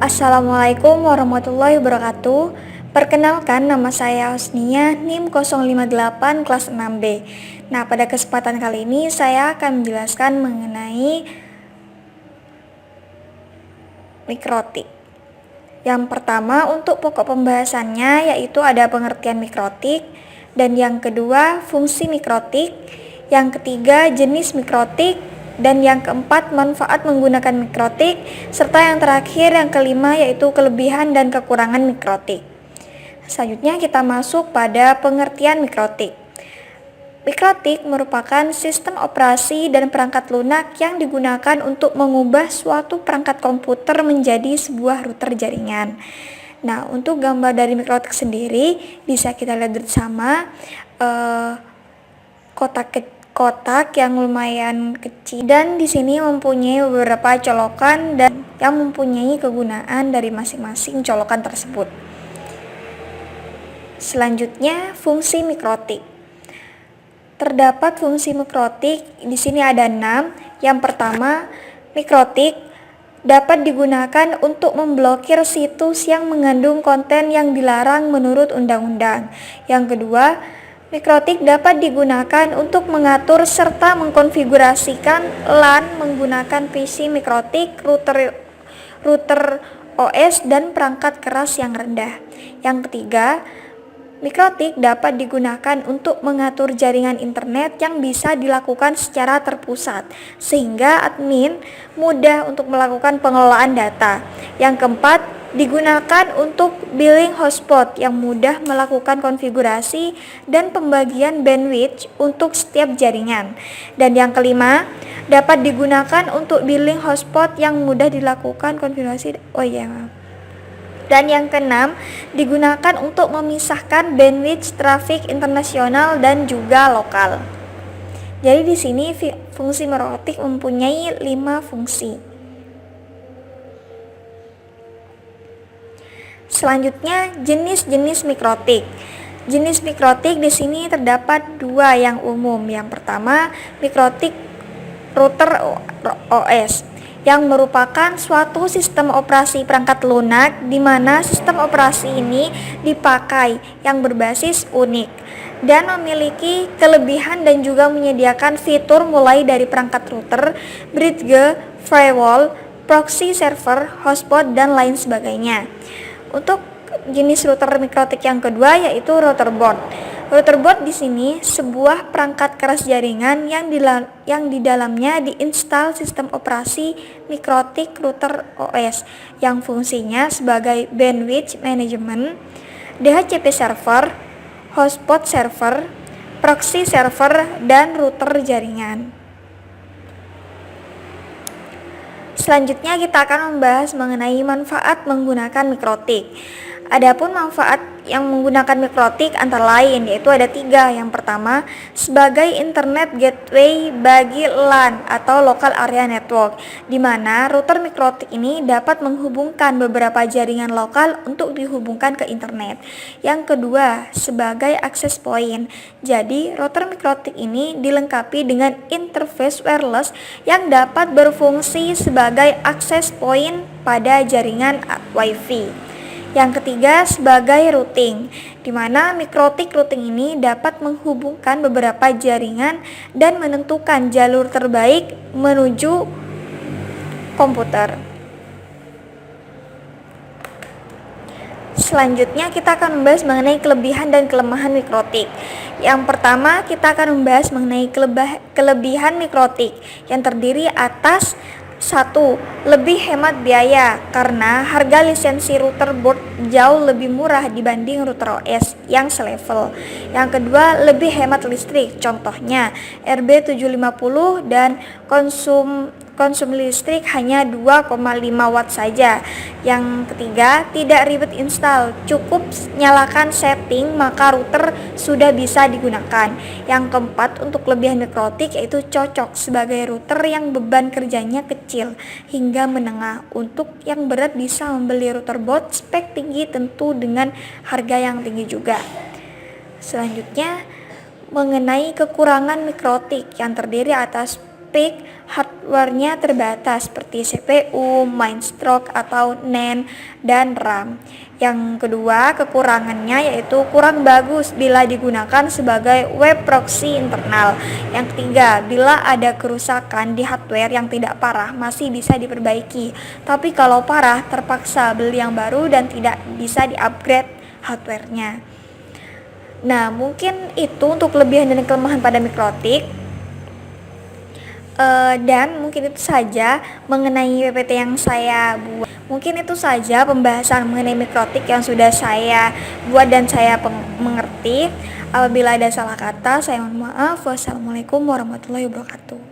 Assalamualaikum warahmatullahi wabarakatuh. Perkenalkan, nama saya Husnia, NIM 058 kelas 6B. Nah, pada kesempatan kali ini saya akan menjelaskan mengenai mikrotik. Yang pertama, untuk pokok pembahasannya yaitu ada pengertian mikrotik, dan yang kedua fungsi mikrotik, yang ketiga jenis mikrotik, dan yang keempat manfaat menggunakan mikrotik, serta yang terakhir yang kelima yaitu kelebihan dan kekurangan mikrotik. Selanjutnya kita masuk pada pengertian mikrotik. Mikrotik merupakan sistem operasi dan perangkat lunak yang digunakan untuk mengubah suatu perangkat komputer menjadi sebuah router jaringan. Nah, untuk gambar dari mikrotik sendiri bisa kita lihat bersama kotak yang lumayan kecil, dan di sini mempunyai beberapa colokan dan yang mempunyai kegunaan dari masing-masing colokan tersebut. Selanjutnya, fungsi mikrotik. Terdapat fungsi mikrotik di sini ada 6. Yang pertama, mikrotik dapat digunakan untuk memblokir situs yang mengandung konten yang dilarang menurut undang-undang. Yang kedua, mikrotik dapat digunakan untuk mengatur serta mengkonfigurasikan LAN menggunakan PC mikrotik, router OS, dan perangkat keras yang rendah. Yang ketiga, mikrotik dapat digunakan untuk mengatur jaringan internet yang bisa dilakukan secara terpusat, sehingga admin mudah untuk melakukan pengelolaan data. Yang keempat, digunakan untuk billing hotspot yang mudah melakukan konfigurasi dan pembagian bandwidth untuk setiap jaringan. Dan yang kelima, dapat digunakan untuk billing hotspot yang mudah dilakukan konfigurasi. Dan yang keenam, digunakan untuk memisahkan bandwidth trafik internasional dan juga lokal. Jadi di sini fungsi mikrotik mempunyai 5 fungsi. Selanjutnya, jenis-jenis mikrotik. Jenis mikrotik di sini terdapat 2 yang umum. Yang pertama, mikrotik router OS, yang merupakan suatu sistem operasi perangkat lunak di mana sistem operasi ini dipakai yang berbasis unik dan memiliki kelebihan dan juga menyediakan fitur mulai dari perangkat router, bridge, firewall, proxy server, hotspot, dan lain sebagainya. Untuk jenis router mikrotik yang kedua yaitu router board. Router board di sini sebuah perangkat keras jaringan yang di dalamnya diinstal sistem operasi mikrotik router OS yang fungsinya sebagai bandwidth management, DHCP server, hotspot server, proxy server, dan router jaringan. Selanjutnya kita akan membahas mengenai manfaat menggunakan mikrotik. Adapun manfaat yang menggunakan mikrotik antara lain yaitu ada 3. Yang pertama, sebagai internet gateway bagi LAN atau local area network, di mana router mikrotik ini dapat menghubungkan beberapa jaringan lokal untuk dihubungkan ke internet. Yang kedua, sebagai access point. Jadi router mikrotik ini dilengkapi dengan interface wireless yang dapat berfungsi sebagai access point pada jaringan Wi-Fi. Yang ketiga, sebagai routing, di mana mikrotik routing ini dapat menghubungkan beberapa jaringan dan menentukan jalur terbaik menuju komputer. Selanjutnya kita akan membahas mengenai kelebihan dan kelemahan mikrotik. Yang pertama, kita akan membahas mengenai kelebihan mikrotik yang terdiri atas 1. Lebih hemat biaya karena harga lisensi router board jauh lebih murah dibanding router OS yang selevel. Yang kedua, lebih hemat listrik. Contohnya RB750 dan konsum listrik hanya 2,5 watt saja. Yang ketiga, tidak ribet install, cukup nyalakan setting maka router sudah bisa digunakan. Yang keempat, untuk kelebihan mikrotik yaitu cocok sebagai router yang beban kerjanya kecil hingga menengah. Untuk yang berat bisa membeli router board spek tinggi tentu dengan harga yang tinggi juga. Selanjutnya, mengenai kekurangan mikrotik yang terdiri atas peak hardware-nya terbatas seperti CPU, Mindstroke atau NAND, dan RAM. Yang kedua, kekurangannya yaitu kurang bagus bila digunakan sebagai web proxy internal. Yang ketiga, bila ada kerusakan di hardware yang tidak parah masih bisa diperbaiki. Tapi kalau parah terpaksa beli yang baru dan tidak bisa di-upgrade hardware-nya. Nah, mungkin itu untuk kelebihan dan kelemahan pada mikrotik. Dan mungkin itu saja mengenai PPT yang saya buat. Mungkin itu saja pembahasan mengenai mikrotik yang sudah saya buat dan saya mengerti. Apabila ada salah kata, saya mohon maaf. Wassalamualaikum warahmatullahi wabarakatuh.